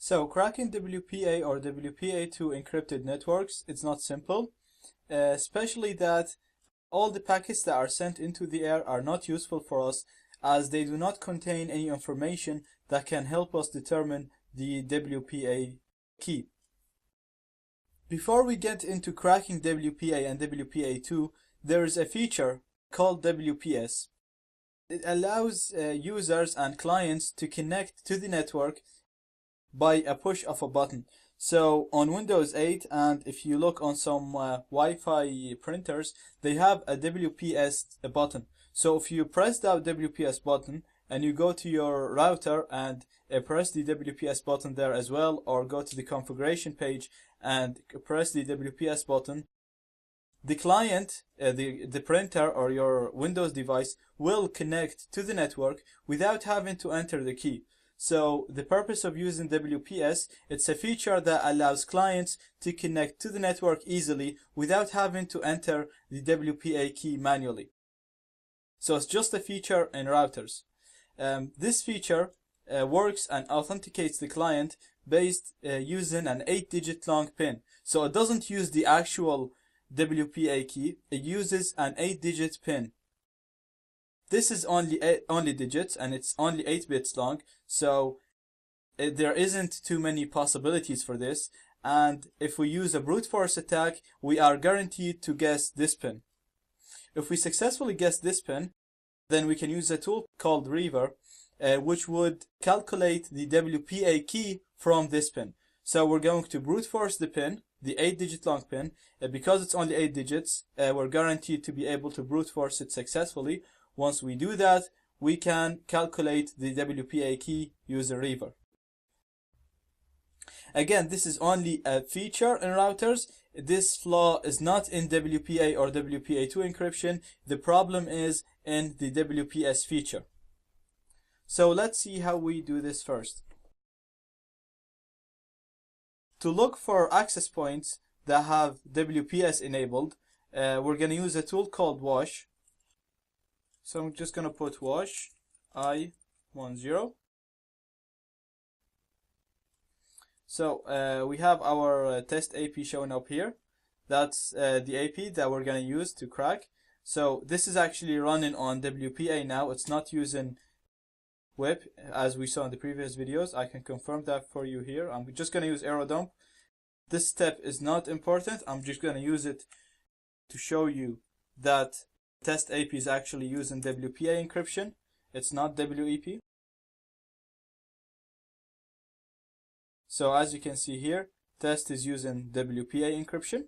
So cracking WPA or WPA2 encrypted networks, it's not simple, especially that all the packets that are sent into the air are not useful for us as they do not contain any information that can help us determine the WPA key. Before we get into cracking WPA and WPA2, there is a feature called WPS. It allows users and clients to connect to the network by a push of a button. So on Windows 8, and if you look on some Wi-Fi printers, they have a WPS button. So if you press that WPS button and you go to your router and press the WPS button there as well, or go to the configuration page and press the WPS button, the client, the printer or your Windows device will connect to the network without having to enter the key. So the purpose of using WPS, it's a feature that allows clients to connect to the network easily without having to enter the WPA key manually. So it's just a feature in routers. This feature works and authenticates the client based using an 8-digit long PIN. So it doesn't use the actual WPA key, it uses an 8-digit PIN. This is only digits and it's only 8 bits long, so there isn't too many possibilities for this, and if we use a brute force attack, we are guaranteed to guess this PIN. If we successfully guess this PIN, then we can use a tool called Reaver, which would calculate the WPA key from this PIN. So we're going to brute force the PIN, the 8-digit long PIN. Because it's only 8 digits, we're guaranteed to be able to brute force it successfully. Once we do that, we can calculate the WPA key using Reaver. Again, this is only a feature in routers. This flaw is not in WPA or WPA2 encryption. The problem is in the WPS feature. So let's see how we do this first. To look for access points that have WPS enabled, we're going to use a tool called Wash. So I'm just going to put wash I10. So we have our test AP shown up here. That's the AP that we're going to use to crack. So this is actually running on WPA now. It's not using WIP as we saw in the previous videos. I can confirm that for you here. I'm just going to use AeroDump. This step is not important. I'm just going to use it to show you that test AP is actually using WPA encryption. It's not WEP. So as you can see here, test is using WPA encryption.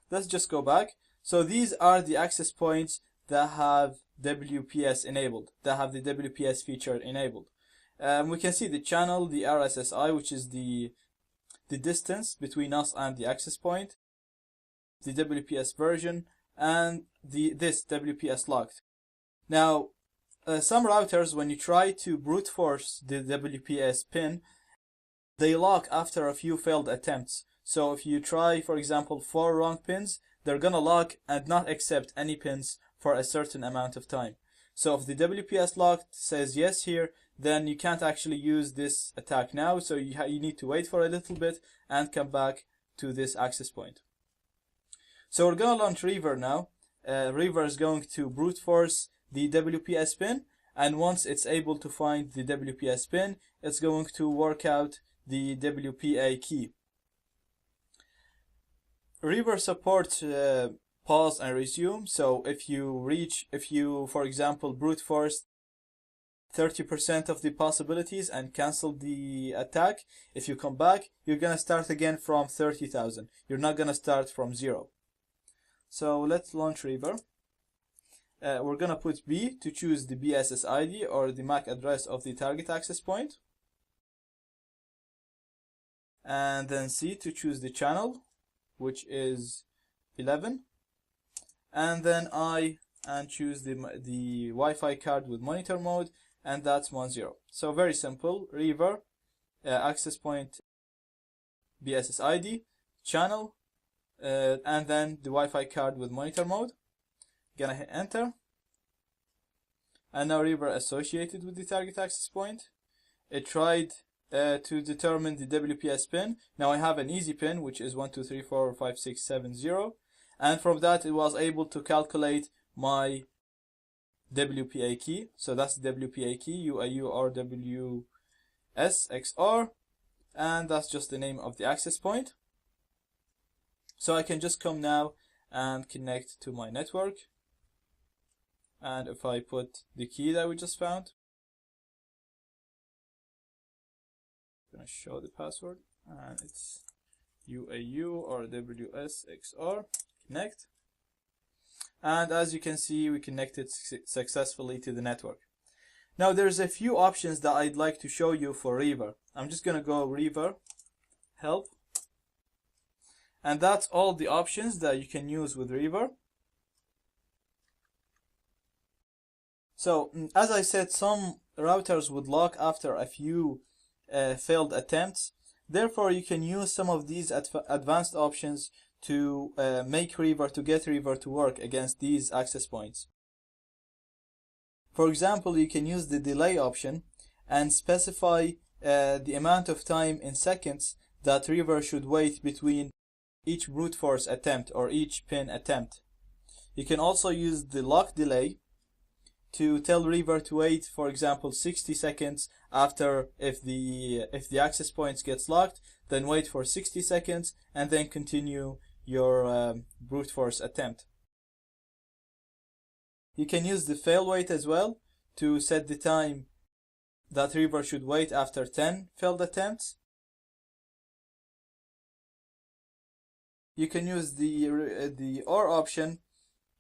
Let's just go back. So these are the access points that have WPS enabled, that have the WPS feature enabled. We can see the channel, the RSSI, which is the distance between us and the access point, the WPS version, and this WPS locked. Now, some routers, when you try to brute force the WPS pin, they lock after a few failed attempts. So if you try, for example, 4 wrong pins, they're gonna lock and not accept any pins for a certain amount of time. So if the WPS locked says yes here, then you can't actually use this attack now. So you need to wait for a little bit and come back to this access point. So we're going to launch Reaver now. Reaver is going to brute force the WPS pin, and once it's able to find the WPS pin, it's going to work out the WPA key. Reaver supports pause and resume. So if you for example brute force 30% of the possibilities and cancel the attack, if you come back, you're gonna start again from 30,000. You're not gonna start from 0. So let's launch Reaver. We're gonna put B to choose the BSS ID or the MAC address of the target access point, and then C to choose the channel, which is 11, and then I and choose the Wi-Fi card with monitor mode, and that's 10. So very simple. Reaver, access point, BSS ID, channel, and then the Wi-Fi card with monitor mode. Gonna hit enter, and now Reaver associated with the target access point. It tried to determine the WPS pin. Now I have an easy pin, which is 1, 2, 3, 4, 5, 6, 7, 0. And from that, it was able to calculate my WPA key. So that's the WPA key, UAU RWS XR. And that's just the name of the access point. So I can just come now and connect to my network. And if I put the key that we just found, I'm going to show the password, and it's UAU RWS XR, connect. And as you can see, we connected successfully to the network. Now there's a few options that I'd like to show you for Reaver. I'm just going to go Reaver, help. And that's all the options that you can use with Reaver. So, as I said, some routers would lock after a few failed attempts. Therefore, you can use some of these advanced options to get Reaver to work against these access points. For example, you can use the delay option and specify the amount of time in seconds that Reaver should wait between each brute force attempt or each pin attempt. You can also use the lock delay to tell Reaver to wait, for example, 60 seconds after if the access points gets locked, then wait for 60 seconds and then continue your brute force attempt. You can use the fail wait as well to set the time that Reaver should wait after 10 failed attempts. You can use the OR option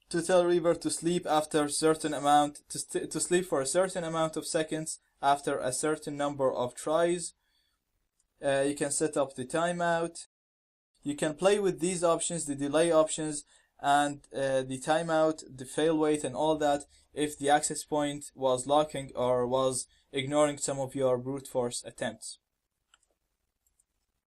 to tell Reaver to sleep after a certain amount, to sleep for a certain amount of seconds after a certain number of tries. You can set up the timeout. You can play with these options, the delay options, and the timeout, the fail wait, and all that if the access point was locking or was ignoring some of your brute force attempts.